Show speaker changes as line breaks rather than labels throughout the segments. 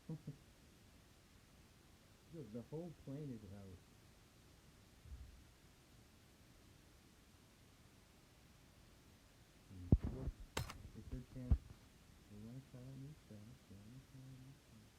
Look, the whole plane is out. Look, it's their chance. They want to try out new strats. They want to try out new strats.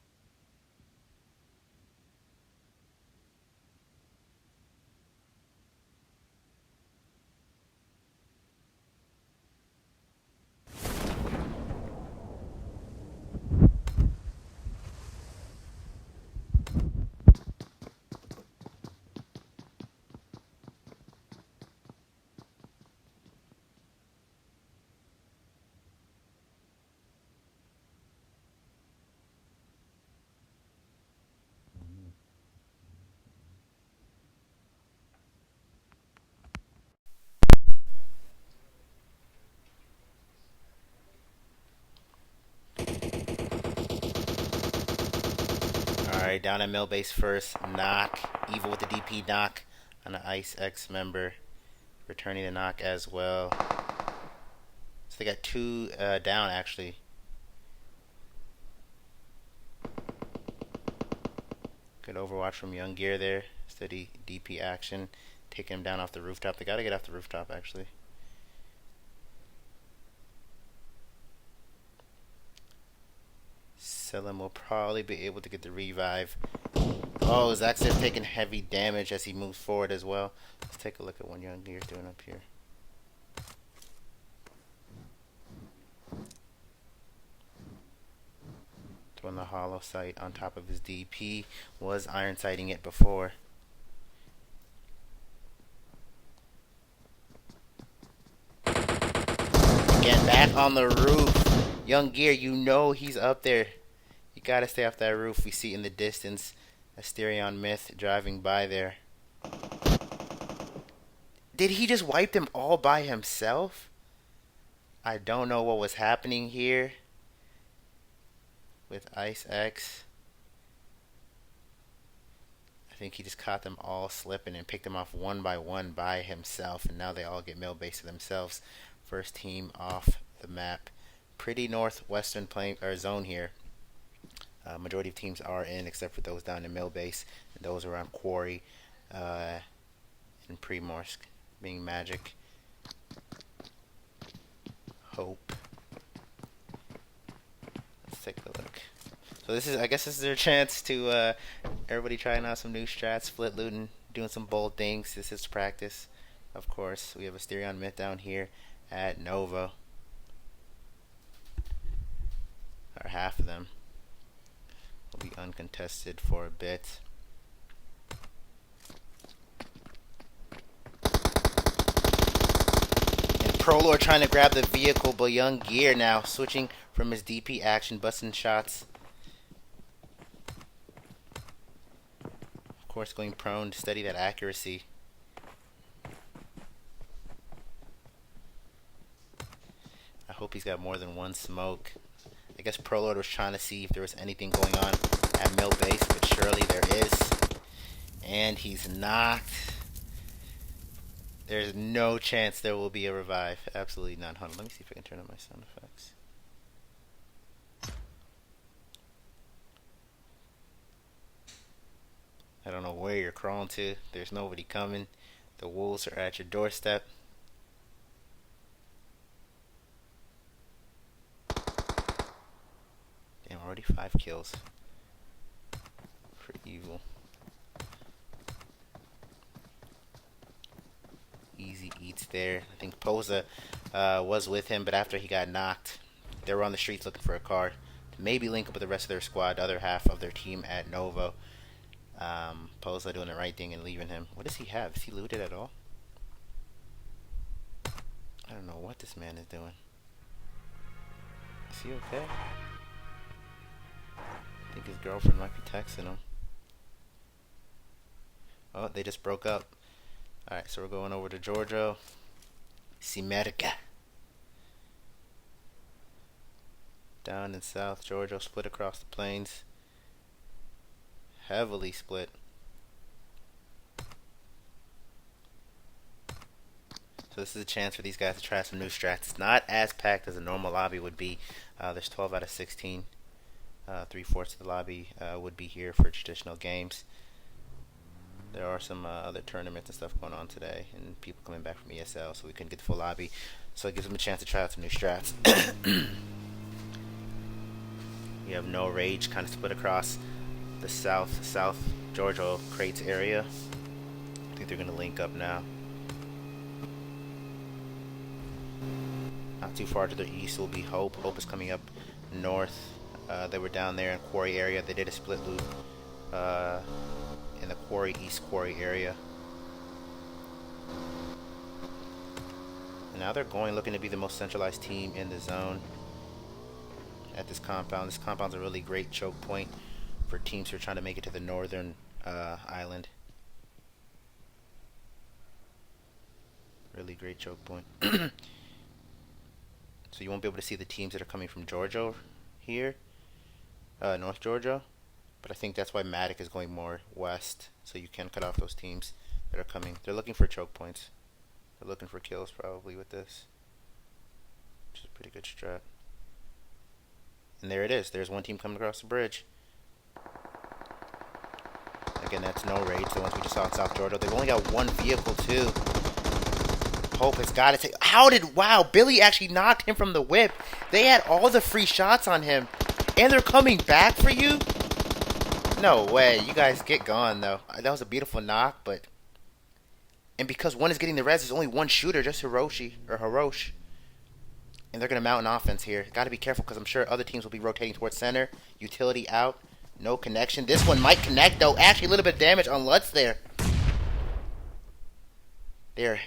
Alright, down at mill base first. Knock. Evil with the DP knock on the Ice X member. Returning the knock as well. So they got two down actually. Good overwatch from Young Gear there. Steady DP action. Taking him down off the rooftop. They gotta get off the rooftop actually. Selim will probably be able to get the revive. Oh, Zaxxer's taking heavy damage as he moves forward as well. Let's take a look at what Young Gear's doing up here. Throwing the hollow sight on top of his DP. Was iron sighting it before. Again, back on the roof. Young Gear, you know he's up there. You gotta stay off that roof. We see in the distance Asterion Myth driving by there. Did he just wipe them all by himself? I don't know what was happening here with Ice X. I think he just caught them all slipping and picked them off one by one by himself, and now they all get mill base to themselves. First team off the map. Pretty northwestern plane or zone here. Majority of teams are in, except for those down in mill base and those around Quarry and Primorsk, being Magic, Hope. Let's take a look. So this is, I guess, this is their chance to everybody trying out some new strats, split looting, doing some bold things. This is practice, of course. We have Asterion Myth down here at Nova, or half of them will be uncontested for a bit. And Prolor trying to grab the vehicle, but Young Gear now switching from his DP action, busting shots. Of course, going prone to steady that accuracy. I hope he's got more than one smoke. I guess Prolord was trying to see if there was anything going on at mill base, but surely there is. And he's knocked. There's no chance there will be a revive. Absolutely not. Hold on, let me see if I can turn on my sound effects. I don't know where you're crawling to. There's nobody coming. The wolves are at your doorstep. Damn, already 5 kills. For evil. Easy eats there. I think Posa was with him, but after he got knocked, they were on the streets looking for a car to maybe link up with the rest of their squad, the other half of their team at Novo. Posa doing the right thing and leaving him. What does he have? Is he looted at all? I don't know what this man is doing. Is he okay? I think his girlfriend might be texting him. Oh, they just broke up. Alright, so we're going over to Giorgio. Simerica. Down in South Giorgio, split across the plains. Heavily split. So this is a chance for these guys to try some new strats. It's not as packed as a normal lobby would be. There's 12 out of 16. 3/4 of the lobby would be here for traditional games. There are some other tournaments and stuff going on today, and people coming back from ESL, so we couldn't get the full lobby. So it gives them a chance to try out some new strats. You have No Rage kind of split across the South Georgia crates area. I think they're going to link up now. Not too far to the east will be Hope. Hope is coming up north. They were down there in Quarry area. They did a split loop in the Quarry East Quarry area. And now they're looking to be the most centralized team in the zone at this compound. This compound's a really great choke point for teams who are trying to make it to the northern island. Really great choke point. So you won't be able to see the teams that are coming from Georgia here, North Georgia. But I think that's why Matic is going more west, so you can cut off those teams that are coming. They're looking for choke points. They're looking for kills probably with this, which is a pretty good strat. And there it is. There's one team coming across the bridge. Again, that's No Rage, the ones we just saw in South Georgia. They've only got one vehicle too. Hope has got to take. Wow, Billy actually knocked him from the whip. They had all the free shots on him, and they're coming back for you? No way. You guys get gone, though. That was a beautiful knock, but... And because one is getting the res, there's only one shooter, just Hiroshi. And they're going to mount an offense here. Got to be careful, because I'm sure other teams will be rotating towards center. Utility out. No connection. This one might connect, though. Actually, a little bit of damage on Lutz there. They're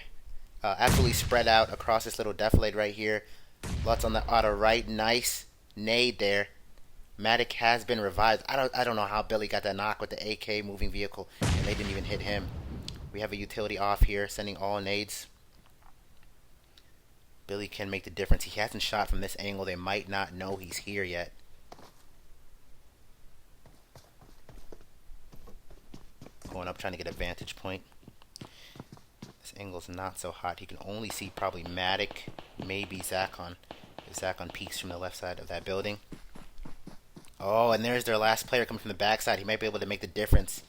absolutely spread out across this little defilade right here. Lutz on the auto right. Nice nade there. Matic has been revived. I don't know how Billy got that knock with the AK moving vehicle, and they didn't even hit him. We have a utility off here, sending all nades. Billy can make the difference. He hasn't shot from this angle. They might not know he's here yet. Going up, trying to get a vantage point. This angle's not so hot. He can only see probably Matic, maybe Zakon. If Zakon peeks from the left side of that building. Oh, and there's their last player coming from the backside. He might be able to make the difference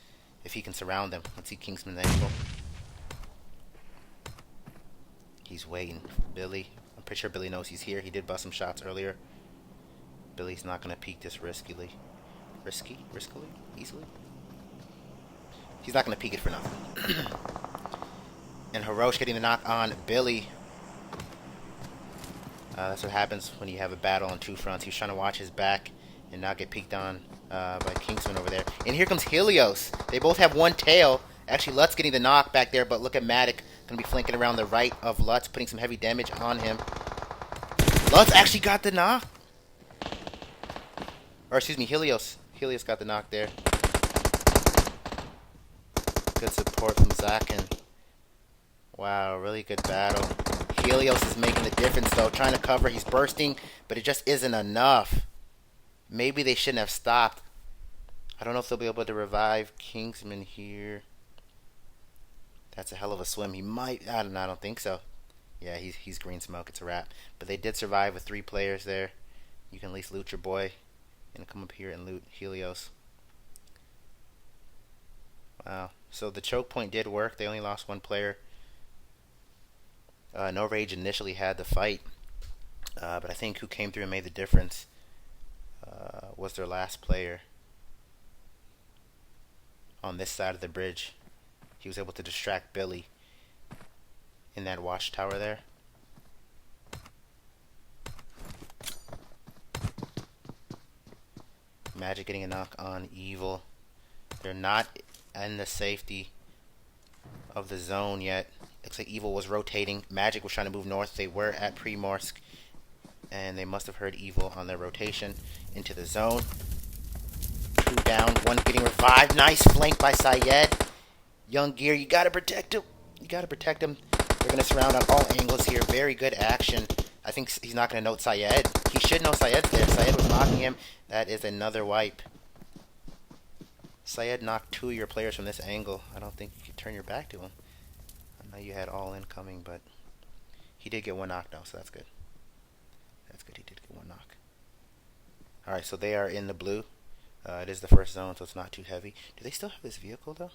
if he can surround them. Let's see Kingsman's angle. He's waiting. Billy. I'm pretty sure Billy knows he's here. He did bust some shots earlier. Billy's not going to peek this riskily. Easily? He's not going to peek it for nothing. And Hirosh getting the knock on Billy. That's what happens when you have a battle on two fronts. He's trying to watch his back and not get peeked on by Kingsman over there. And here comes Helios. They both have one tail. Actually, Lutz getting the knock back there, but look at Matic. Going to be flanking around the right of Lutz, putting some heavy damage on him. Lutz actually got the knock. Or excuse me, Helios. Helios got the knock there. Good support from Zakin. Wow, really good battle. Helios is making the difference, though. Trying to cover. He's bursting, but it just isn't enough. Maybe they shouldn't have stopped. I don't know if they'll be able to revive Kingsman here. That's a hell of a swim. He might. I don't think so. Yeah, he's green smoke. It's a wrap. But they did survive with 3 players there. You can at least loot your boy. And come up here and loot Helios. Wow. So the choke point did work. They only lost 1 player. No Rage initially had the fight. But I think who came through and made the difference was their last player on this side of the bridge. He was able to distract Billy in that watchtower there. Magic getting a knock on Evil. They're not in the safety of the zone yet. Looks like Evil was rotating. Magic was trying to move north. They were at Primorsk, and they must have heard Evil on their rotation into the zone. 2 down, 1 getting revived. Nice flank by Syed. Young Gear, you gotta protect him. They're gonna surround on all angles here. Very good action. I think he's not gonna note Syed. He should know Syed's there. Syed was knocking him. That is another wipe. Syed knocked 2 of your players from this angle. I don't think you could turn your back to him. I know you had all incoming, but he did get 1 knock though, so that's good. He did get 1 knock. Alright, so they are in the blue. It is the first zone, so it's not too heavy. Do they still have this vehicle, though?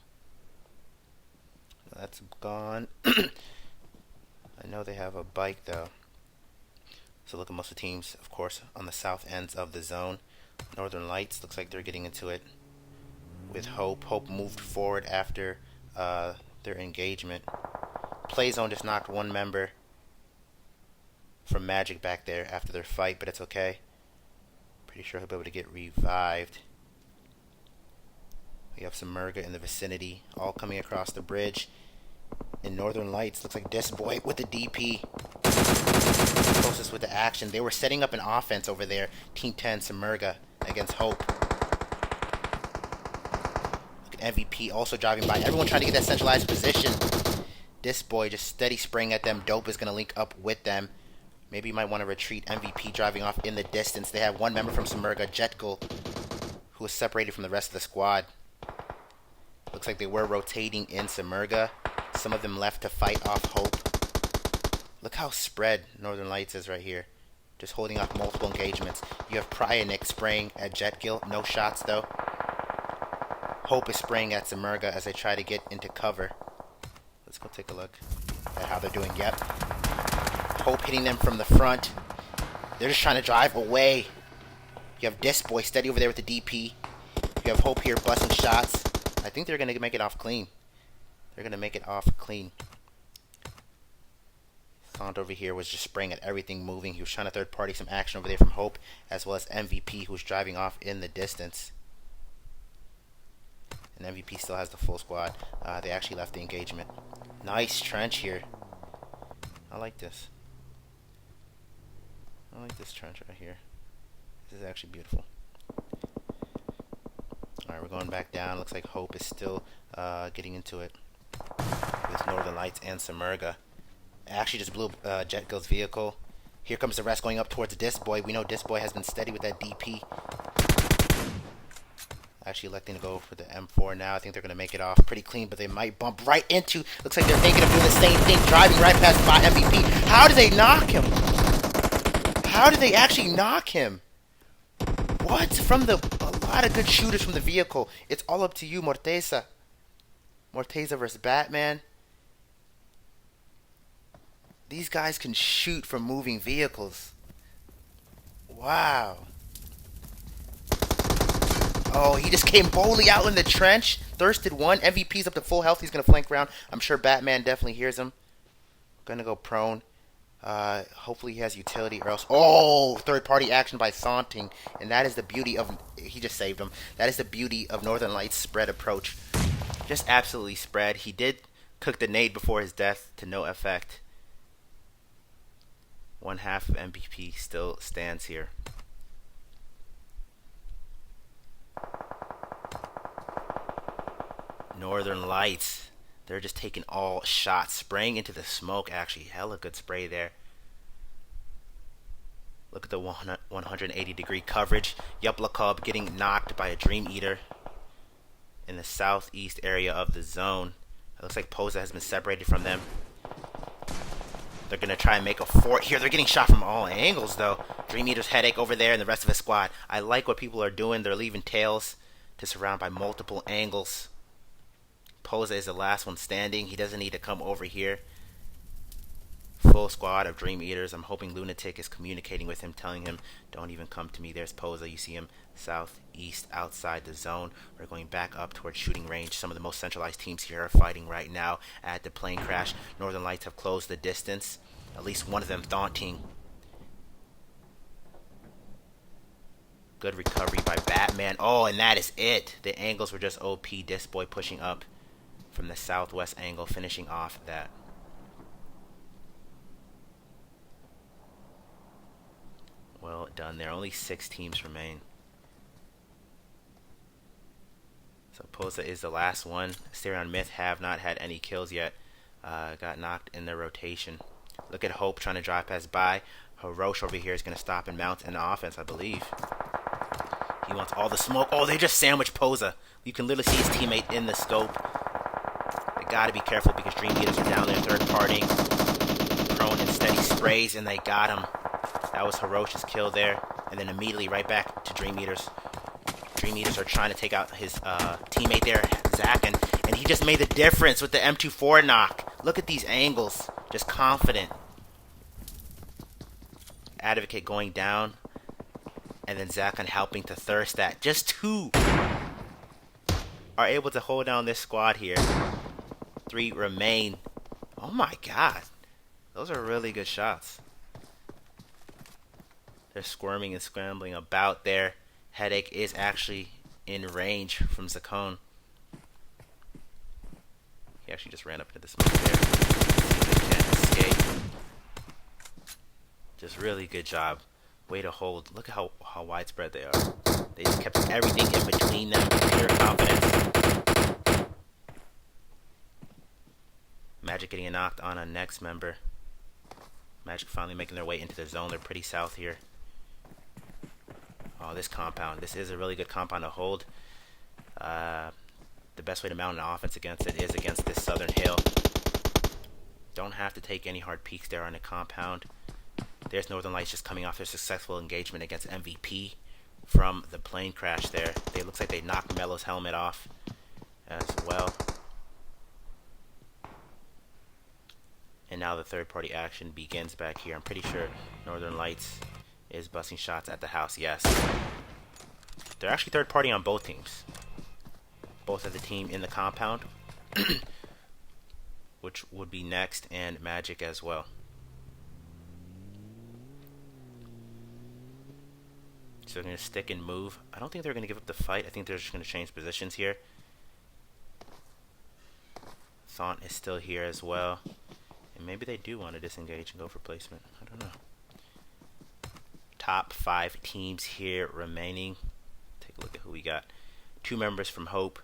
That's gone. I know they have a bike, though. So look at most of the teams, of course, on the south ends of the zone. Northern Lights, looks like they're getting into it with Hope. Hope moved forward after their engagement. Play Zone just knocked one member from Magic back there after their fight, but it's okay. Pretty sure he'll be able to get revived. We have some Murga in the vicinity, all coming across the bridge. In Northern Lights, looks like this boy with the DP. Closest with the action. They were setting up an offense over there. Team 10, Samurga against Hope. Look at MVP also driving by. Everyone trying to get that centralized position. This boy just steady spraying at them. Dope is going to link up with them. Maybe you might want to retreat. MVP driving off in the distance. They have one member from Samurga, Jetgul, who is separated from the rest of the squad. Looks like they were rotating in Samurga. Some of them left to fight off Hope. Look how spread Northern Lights is right here. Just holding off multiple engagements. You have Pryanik spraying at Jetgil. No shots though. Hope is spraying at Samurga as they try to get into cover. Let's go take a look at how they're doing. Yep. Hope hitting them from the front. They're just trying to drive away. You have this boy steady over there with the DP. You have Hope here busting shots. I think they're going to make it off clean. They're going to make it off clean. Sant over here was just spraying at everything moving. He was trying to third party some action over there from Hope, as well as MVP, who's driving off in the distance. And MVP still has the full squad. They actually left the engagement. Nice trench here. I like this. I like this trench right here. This is actually beautiful. Alright, we're going back down. Looks like Hope is still getting into it with Northern Lights and Samurga. Actually just blew Jetgill's vehicle. Here comes the rest going up towards Disboy. We know Disboy has been steady with that DP. Actually electing to go for the M4 now. I think they're going to make it off pretty clean, but they might bump right into... Looks like they're thinking of doing the same thing, driving right past by MVP. How did they knock him? How did they actually knock him? What? From a lot of good shooters from the vehicle. It's all up to you, Morteza. Morteza versus Batman. These guys can shoot from moving vehicles. Wow. Oh, he just came boldly out in the trench. Thirsted one. MVP's up to full health. He's going to flank around. I'm sure Batman definitely hears him. Going to go prone. Hopefully he has utility or else... Oh! Third party action by Saunting. And that is the beauty of... He just saved him. That is the beauty of Northern Lights' spread approach. Just absolutely spread. He did cook the nade before his death to no effect. One half of MVP still stands here. Northern Lights. They're just taking all shots. Spraying into the smoke, actually. Hella good spray there. Look at the 180 degree coverage. Yuplakub getting knocked by a Dream Eater in the southeast area of the zone. It looks like Posa has been separated from them. They're going to try and make a fort here. They're getting shot from all angles, though. Dream Eater's headache over there and the rest of his squad. I like what people are doing. They're leaving tails to surround by multiple angles. Posa is the last one standing. He doesn't need to come over here. Full squad of Dream Eaters. I'm hoping Lunatic is communicating with him, telling him, don't even come to me. There's Posa. You see him southeast outside the zone. We're going back up towards shooting range. Some of the most centralized teams here are fighting right now at the plane crash. Northern Lights have closed the distance. At least one of them daunting. Good recovery by Batman. Oh, and that is it. The angles were just OP. Disboy pushing up from the southwest angle, finishing off that. Well done there. Only 6 teams remain. So Posa is the last one. Styrion Myth have not had any kills yet. Got knocked in their rotation. Look at Hope trying to drive past by. Hirosh over here is going to stop and mount an offense, I believe. He wants all the smoke. Oh, they just sandwiched Posa. You can literally see his teammate in the scope. They got to be careful because Dream Eaters are down there third partying. Prone and steady sprays, and they got him. That was Hirosh's kill there. And then immediately right back to Dream Eaters. Dream Eaters are trying to take out his teammate there, Zach, and he just made the difference with the M24 knock. Look at these angles. Just confident. Advocate going down. And then Zakon helping to thirst that. Just two are able to hold down this squad here. 3 remain. Oh my god. Those are really good shots. They're squirming and scrambling about there. Headache is actually in range from Zakon. He actually just ran up into the smoke there. See if they can't escape. Just really good job. Way to hold. Look at how widespread they are. They just kept everything in between them. Pure confidence. Magic getting knocked on a next member. Magic finally making their way into the zone. They're pretty south here. Oh, this compound. This is a really good compound to hold. The best way to mount an offense against it is against this southern hill. Don't have to take any hard peeks there on the compound. There's Northern Lights just coming off their successful engagement against MVP from the plane crash there. It looks like they knocked Melo's helmet off as well. And now the third-party action begins back here. I'm pretty sure Northern Lights is busting shots at the house. Yes. They're actually third-party on both teams. Both of the team in the compound, which would be Next and Magic as well. So they're going to stick and move. I don't think they're going to give up the fight. I think they're just going to change positions here. Thaunt is still here as well. And maybe they do want to disengage and go for placement. I don't know. Top 5 teams here remaining. Take a look at who we got. 2 members from Hope.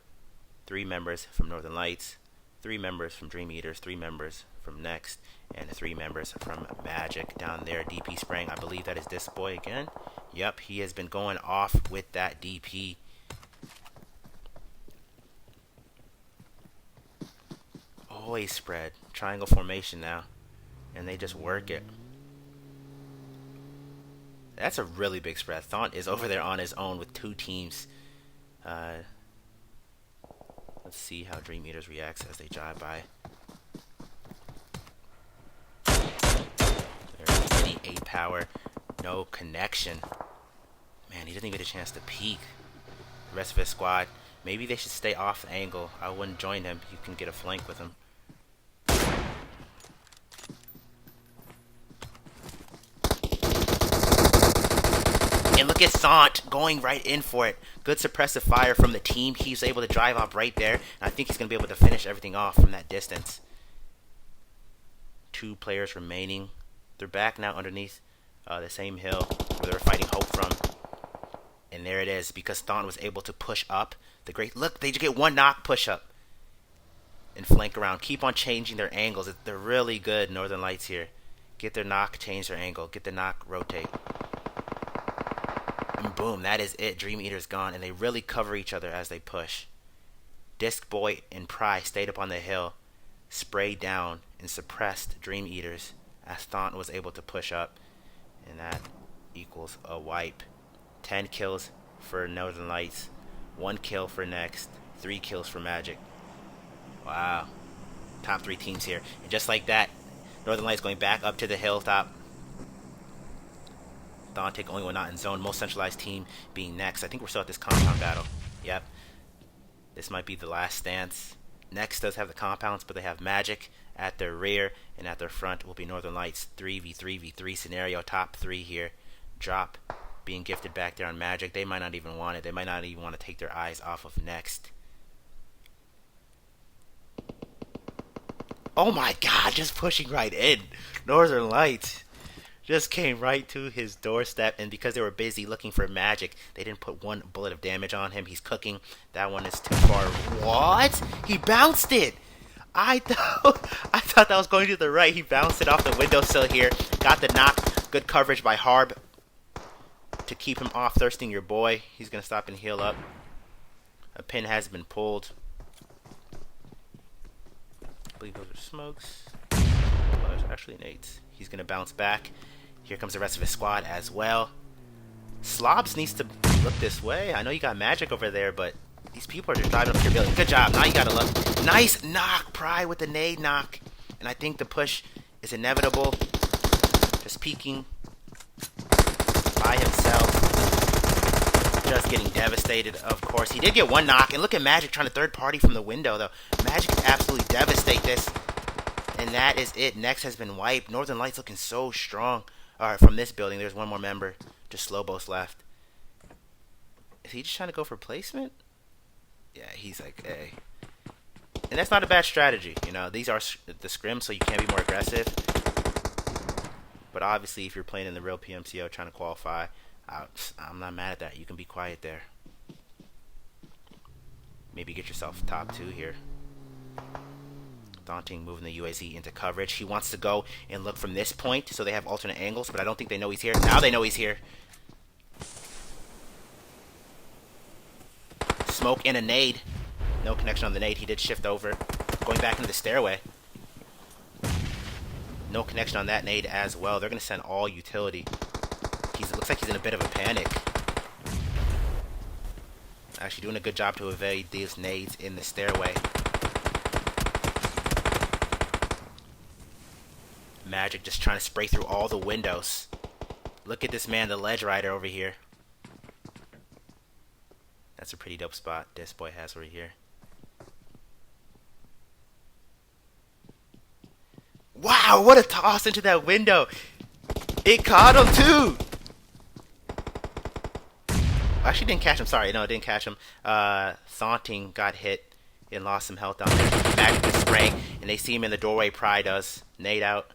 3 members from Northern Lights. 3 members from Dream Eaters. 3 members from Next. And 3 members from Magic down there. DP spraying. I believe that is this boy again. Yep, he has been going off with that DP. Always spread. Triangle formation now. And they just work it. That's a really big spread. Thaunt is over there on his own with 2 teams. Let's see how Dream Eaters reacts as they drive by. There's mini 8 power. No connection. Man, he doesn't even get a chance to peek. The rest of his squad, maybe they should stay off the angle. I wouldn't join him. You can get a flank with him. And look at Thaunt going right in for it. Good suppressive fire from the team. He's able to drive up right there. And I think he's going to be able to finish everything off from that distance. 2 players remaining. They're back now underneath the same hill where they were fighting Hope from. And there it is, because Thaunt was able to push up. Look, they just get 1 knock push up. And flank around. Keep on changing their angles. They're really good, Northern Lights here. Get their knock, change their angle. Get the knock, rotate. And boom, that is it. Dream Eater's gone, and they really cover each other as they push. Disc Boy and Pry stayed up on the hill, sprayed down, and suppressed Dream Eaters as Thaunt was able to push up. And that equals a wipe. 10 kills for Northern Lights, 1 kill for Next, 3 kills for Magic. Wow. Top 3 teams here. And just like that, Northern Lights going back up to the hilltop. Thaunt take only 1 not in zone. Most centralized team being Next. I think we're still at this compound battle. Yep. This might be the last stance. Next does have the compounds, but they have Magic at their rear, and at their front will be Northern Lights. 3v3v3 scenario. Top 3 here. Drop being gifted back there on Magic. They might not even want it. They might not even want to take their eyes off of Next. Oh my god, just pushing right in. Northern Lights just came right to his doorstep, and because they were busy looking for Magic, they didn't put 1 bullet of damage on him. He's cooking. That one is too far. What? He bounced it. I thought that was going to the right. He bounced it off the windowsill here. Got the knock. Good coverage by Harb to keep him off thirsting your boy. He's going to stop and heal up. A pin has been pulled. I believe those are smokes. Well, there's actually nades. He's going to bounce back. Here comes the rest of his squad as well. Slobs needs to look this way. I know you got magic over there, but these people are just driving up your building. Good job. Now you gotta look. Nice knock, Pry with the nade knock. And I think the push is inevitable. Just peeking by himself. Just getting devastated, of course. He did get one knock. And look at Magic trying to third party from the window, though. Magic can absolutely devastate this. And that is it. Next has been wiped. Northern Lights looking so strong. Alright, from this building, there's one more member. Just Slowbo's left. Is he just trying to go for placement? Yeah, he's like, hey. And that's not a bad strategy. You know, these are the scrims, so you can be more aggressive. But obviously, if you're playing in the real PMCO trying to qualify, I'm not mad at that. You can be quiet there. Maybe get yourself top 2 here. Daunting moving the UAZ into coverage. He wants to go and look from this point, so they have alternate angles, but I don't think they know he's here. Now they know he's here. Smoke and a nade. No connection on the nade. He did shift over. Going back into the stairway. No connection on that nade as well. They're going to send all utility. Looks like he's in a bit of a panic. Actually doing a good job to evade these nades in the stairway. Magic just trying to spray through all the windows. Look at this man, the ledge rider over here. That's a pretty dope spot this boy has over here. Wow, what a toss into that window. It caught him too. Actually didn't catch him. Sorry, no, it didn't catch him. Thaunting got hit and lost some health down there. Magic is spraying, and they see him in the doorway. Pry does. Nade out.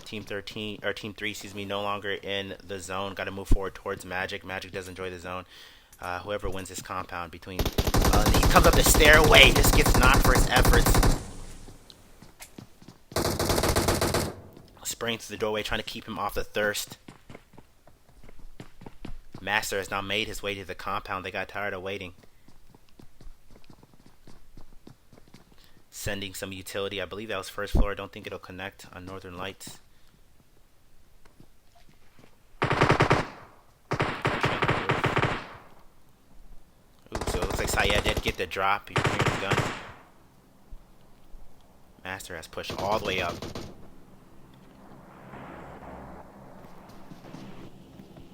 Team 13 or Team 3, excuse me, no longer in the zone. Got to move forward towards Magic. Magic does enjoy the zone. Whoever wins this compound between, and he comes up the stairway. Just gets knocked for his efforts. Spraying through the doorway, trying to keep him off the thirst. Master has now made his way to the compound. They got tired of waiting. Sending some utility. I believe that was first floor. I don't think it'll connect on Northern Lights. Ooh, so it looks like Syed did get the drop. He's hearing the gun. Master has pushed all the way up.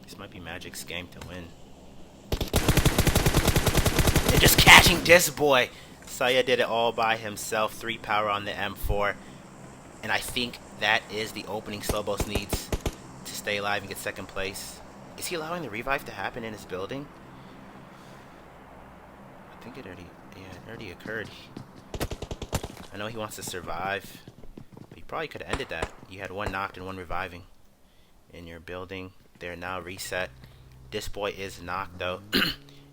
This might be Magic's game to win. And just catching this boy. Saya did it all by himself. 3 power on the M4. And I think that is the opening Slowbo's needs to stay alive and get second place. Is he allowing the revive to happen in his building? I think it already occurred. I know he wants to survive. But he probably could have ended that. You had 1 knocked and 1 reviving in your building. They're now reset. This boy is knocked though.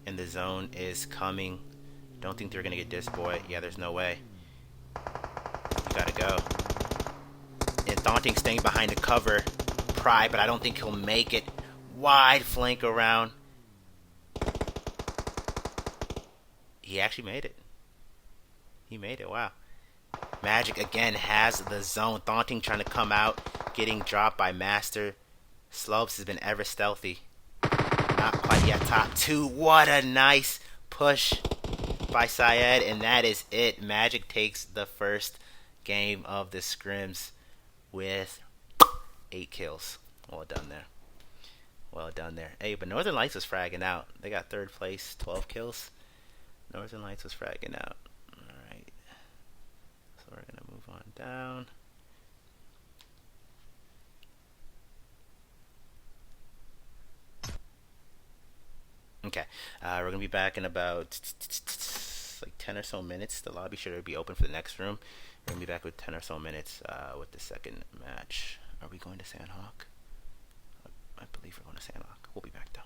And the zone is coming. Don't think they're gonna get this boy. Yeah, there's no way. You gotta go. And Daunting staying behind the cover. Pry, but I don't think he'll make it. Wide flank around. He actually made it. He made it, wow. Magic again has the zone. Daunting trying to come out. Getting dropped by Master. Slopes has been ever stealthy. Not quite yet. Top 2. What a nice push by Syed. And that is it. Magic takes the first game of the scrims with 8 kills. Well done there. Well done there. Hey, but Northern Lights was fragging out. They got 3rd place, 12 kills. Northern Lights was fragging out. Alright. So we're going to move on down. Okay, we're going to be back in about like 10 or so minutes. The lobby should be open for the next room. We're going to be back with 10 or so minutes with the second match. Are we going to Sandhawk? I believe we're going to Sandhawk. We'll be back though.